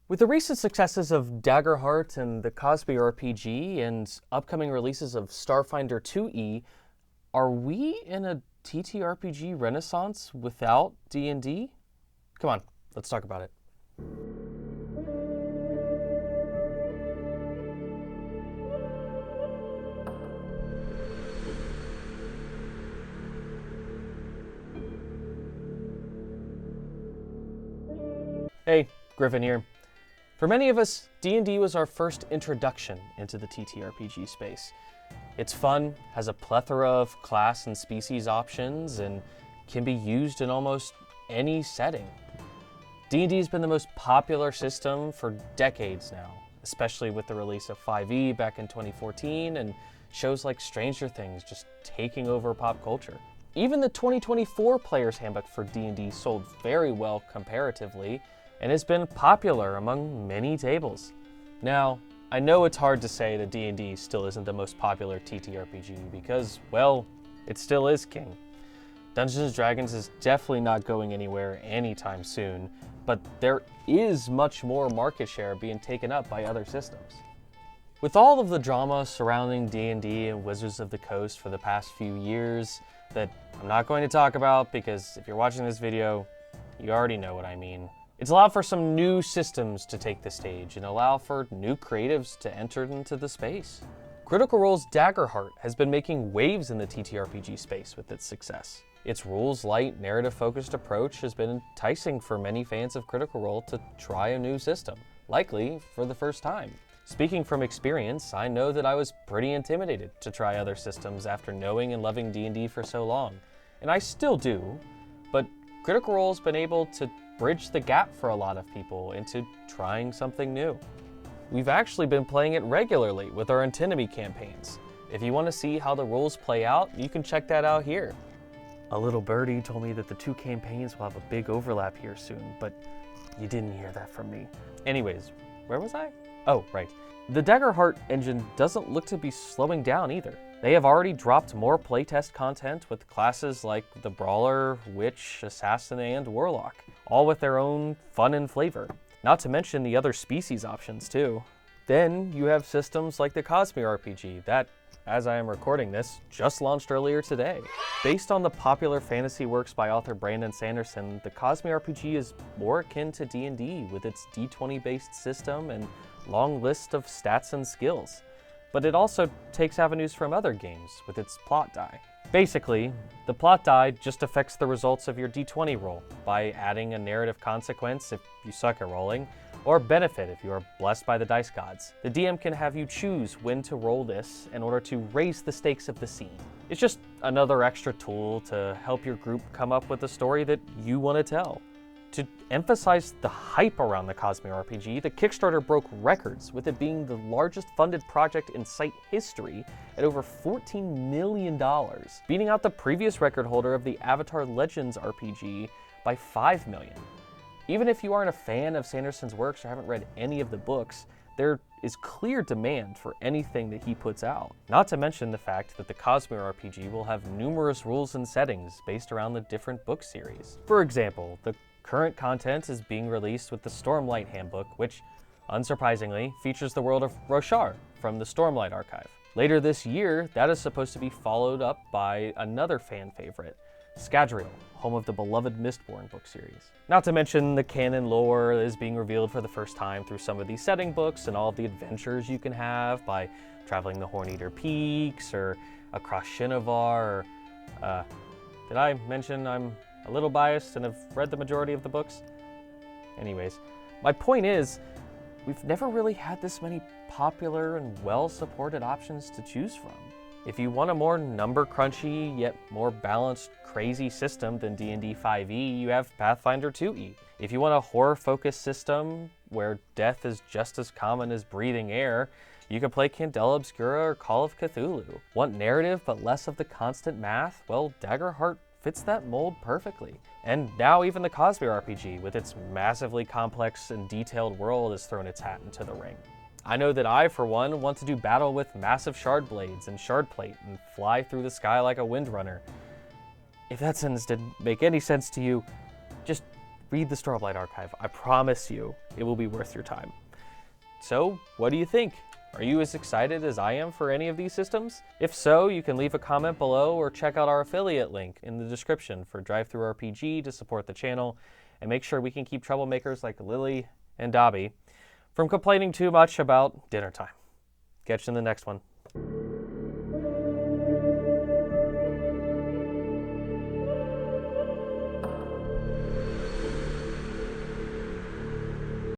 With the recent successes of Daggerheart and the cosmere RPG and upcoming releases of Starfinder 2e, are we in a TTRPG renaissance without D&D? Come on, let's talk about it. Hey, Griffin here. For many of us, D&D was our first introduction into the TTRPG space. It's fun, has a plethora of class and species options, and can be used in almost any setting. D&D has been the most popular system for decades now, especially with the release of 5e back in 2014 and shows like Stranger Things just taking over pop culture. Even the 2024 Player's Handbook for D&D sold very well comparatively, and has been popular among many tables. Now, I know it's hard to say that D&D still isn't the most popular TTRPG because, well, it still is king. Dungeons & Dragons is definitely not going anywhere anytime soon, but there is much more market share being taken up by other systems. With all of the drama surrounding D&D and Wizards of the Coast for the past few years that I'm not going to talk about because if you're watching this video, you already know what I mean. It's allowed for some new systems to take the stage and allow for new creatives to enter into the space. Critical Role's Daggerheart has been making waves in the TTRPG space with its success. Its rules-light, narrative-focused approach has been enticing for many fans of Critical Role to try a new system, likely for the first time. Speaking from experience, I know that I was pretty intimidated to try other systems after knowing and loving D&D for so long, and I still do, but Critical Role's been able to bridge the gap for a lot of people into trying something new. We've actually been playing it regularly with our Antinomy campaigns. If you want to see how the rules play out, you can check that out here. A little birdie told me that the two campaigns will have a big overlap here soon, but you didn't hear that from me. Anyways, where was I? Oh, right. The Daggerheart engine doesn't look to be slowing down either. They have already dropped more playtest content with classes like the Brawler, Witch, Assassin, and Warlock, all with their own fun and flavor. Not to mention the other species options too. Then you have systems like the Cosmere RPG that, as I am recording this, just launched earlier today. Based on the popular fantasy works by author Brandon Sanderson, the Cosmere RPG is more akin to D&D with its D20 based system and long list of stats and skills. But it also takes avenues from other games with its plot die. Basically, the plot die just affects the results of your D20 roll by adding a narrative consequence if you suck at rolling, or benefit if you are blessed by the dice gods. The DM can have you choose when to roll this in order to raise the stakes of the scene. It's just another extra tool to help your group come up with a story that you want to tell. To emphasize the hype around the Cosmere RPG, the Kickstarter broke records, with it being the largest funded project in site history at over $14 million, beating out the previous record holder of the Avatar Legends RPG by $5 million. Even if you aren't a fan of Sanderson's works or haven't read any of the books, there is clear demand for anything that he puts out. Not to mention the fact that the Cosmere RPG will have numerous rules and settings based around the different book series. For example, the current content is being released with the Stormlight Handbook, which, unsurprisingly, features the world of Roshar from the Stormlight Archive. Later this year, that is supposed to be followed up by another fan favorite, Scadrial, home of the beloved Mistborn book series. Not to mention the canon lore is being revealed for the first time through some of these setting books and all of the adventures you can have by traveling the Horneater Peaks or across Shinovar, or, did I mention I'm a little biased and have read the majority of the books? Anyways, my point is, we've never really had this many popular and well-supported options to choose from. If you want a more number-crunchy, yet more balanced, crazy system than D&D 5e, you have Pathfinder 2e. If you want a horror-focused system where death is just as common as breathing air, you can play Candela Obscura or Call of Cthulhu. Want narrative but less of the constant math? Well, Daggerheart fits that mold perfectly. And now even the Cosmere RPG, with its massively complex and detailed world, has thrown its hat into the ring. I know that I, for one, want to do battle with massive shard blades and shard plate and fly through the sky like a windrunner. If that sentence didn't make any sense to you, just read the Starblight Archive. I promise you, it will be worth your time. So, what do you think? Are you as excited as I am for any of these systems? If so, you can leave a comment below or check out our affiliate link in the description for DriveThruRPG to support the channel and make sure we can keep troublemakers like Lily and Dobby from complaining too much about dinner time. Catch you in the next one.